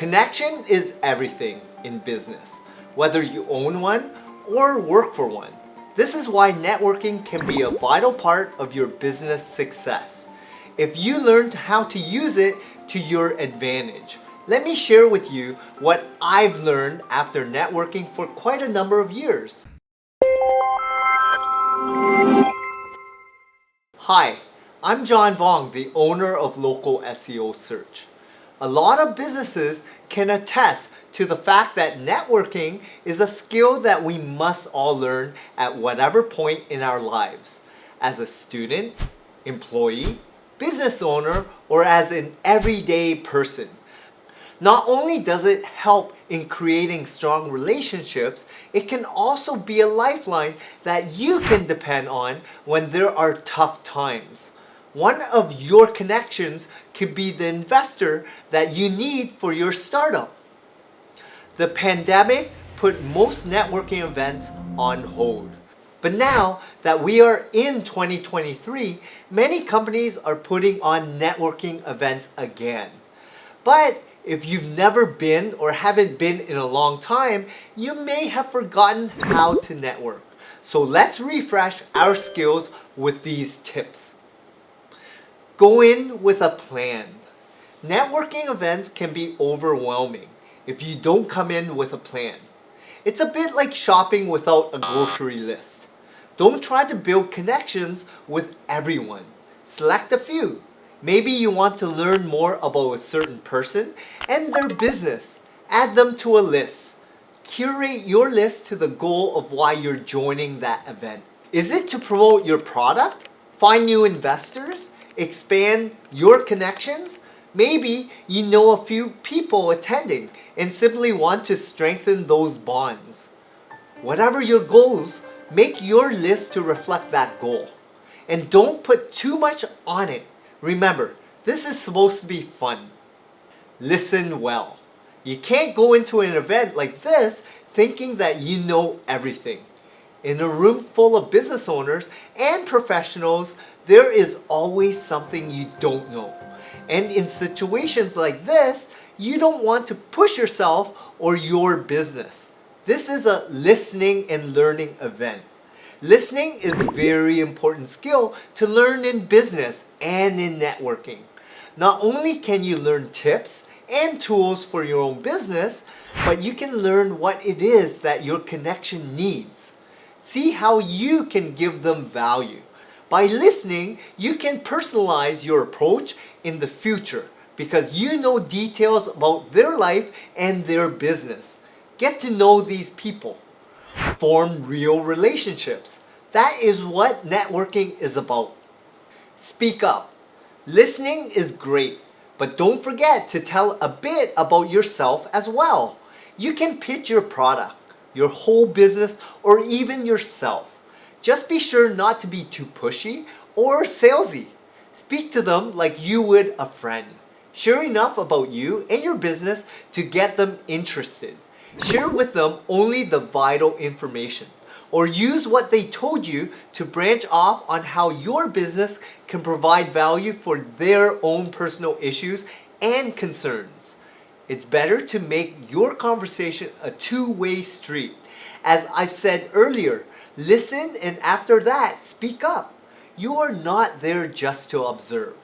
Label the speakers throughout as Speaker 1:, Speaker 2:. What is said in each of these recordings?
Speaker 1: Connection is everything in business, whether you own one or work for one. This is why networking can be a vital part of your business success. If you learned how to use it to your advantage, let me share with you what I've learned after networking for quite a number of years. Hi, I'm John Vong, the owner of Local SEO Search. A lot of businesses can attest to the fact that networking is a skill that we must all learn at whatever point in our lives, as a student, employee, business owner, or as an everyday person. Not only does it help in creating strong relationships, it can also be a lifeline that you can depend on when there are tough times. One of your connections could be the investor that you need for your startup. The pandemic put most networking events on hold. But now that we are in 2023, many companies are putting on networking events again. But if you've never been or haven't been in a long time, you may have forgotten how to network. So let's refresh our skills with these tips. Go in with a plan. Networking events can be overwhelming if you don't come in with a plan. It's a bit like shopping without a grocery list. Don't try to build connections with everyone. Select a few. Maybe you want to learn more about a certain person and their business. Add them to a list. Curate your list to the goal of why you're joining that event. Is it to promote your product? Find new investors? Expand your connections? Maybe you know a few people attending and simply want to strengthen those bonds. Whatever your goals, make your list to reflect that goal. And don't put too much on it. Remember, this is supposed to be fun. Listen well. You can't go into an event like this thinking that you know everything. In a room full of business owners and professionals, there is always something you don't know. And in situations like this, you don't want to push yourself or your business. This is a listening and learning event. Listening is a very important skill to learn in business and in networking. Not only can you learn tips and tools for your own business, but you can learn what it is that your connection needs. See how you can give them value. By listening, you can personalize your approach in the future because you know details about their life and their business. Get to know these people. Form real relationships. That is what networking is about. Speak up. Listening is great, but don't forget to tell a bit about yourself as well. You can pitch your product, your whole business, or even yourself. Just be sure not to be too pushy or salesy. Speak to them like you would a friend. Share enough about you and your business to get them interested. Share with them only the vital information, or use what they told you to branch off on how your business can provide value for their own personal issues and concerns. It's better to make your conversation a two-way street. As I've said earlier, listen and after that, speak up. You are not there just to observe.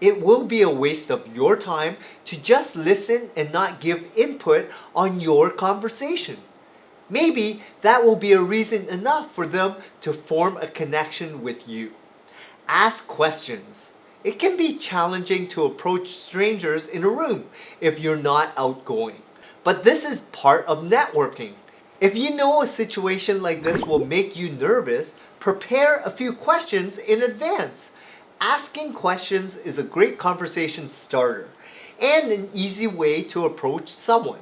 Speaker 1: It will be a waste of your time to just listen and not give input on your conversation. Maybe that will be a reason enough for them to form a connection with you. Ask questions. It can be challenging to approach strangers in a room if you're not outgoing. But this is part of networking. If you know a situation like this will make you nervous, prepare a few questions in advance. Asking questions is a great conversation starter and an easy way to approach someone.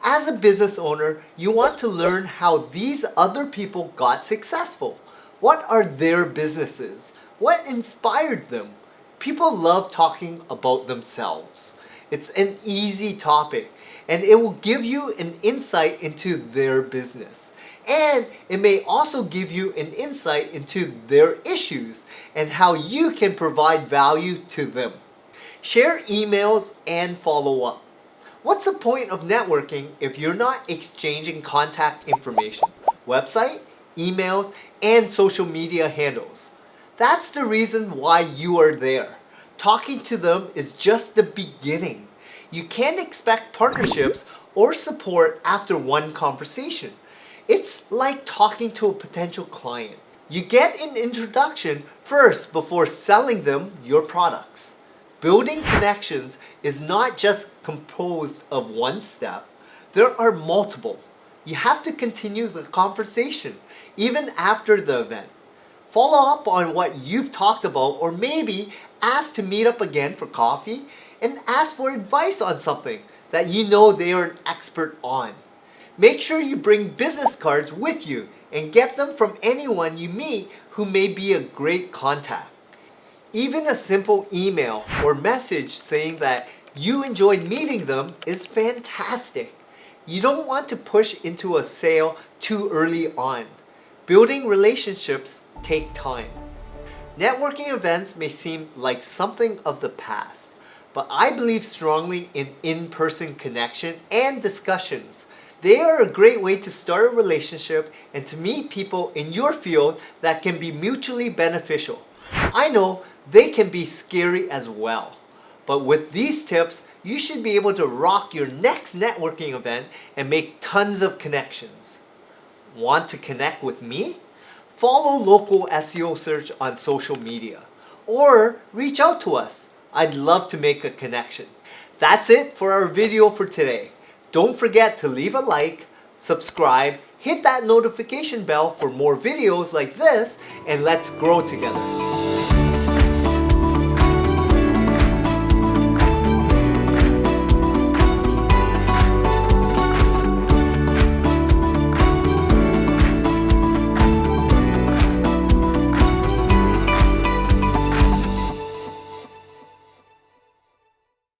Speaker 1: As a business owner, you want to learn how these other people got successful. What are their businesses? What inspired them? People love talking about themselves. It's an easy topic and it will give you an insight into their business. And it may also give you an insight into their issues and how you can provide value to them. Share emails and follow up. What's the point of networking if you're not exchanging contact information, website, emails, and social media handles? That's the reason why you are there. Talking to them is just the beginning. You can't expect partnerships or support after one conversation. It's like talking to a potential client. You get an introduction first before selling them your products. Building connections is not just composed of one step, there are multiple. You have to continue the conversation even after the event. Follow up on what you've talked about, or maybe ask to meet up again for coffee and ask for advice on something that you know they are an expert on. Make sure you bring business cards with you and get them from anyone you meet who may be a great contact. Even a simple email or message saying that you enjoyed meeting them is fantastic. You don't want to push into a sale too early on. Building relationships take time. Networking events may seem like something of the past, but I believe strongly in in-person connection and discussions. They are a great way to start a relationship and to meet people in your field that can be mutually beneficial. I know they can be scary as well, but with these tips, you should be able to rock your next networking event and make tons of connections. Want to connect with me? Follow Local SEO Search on social media or reach out to us. I'd love to make a connection. That's it for our video for today. Don't forget to leave a like, subscribe, hit that notification bell for more videos like this, and let's grow together.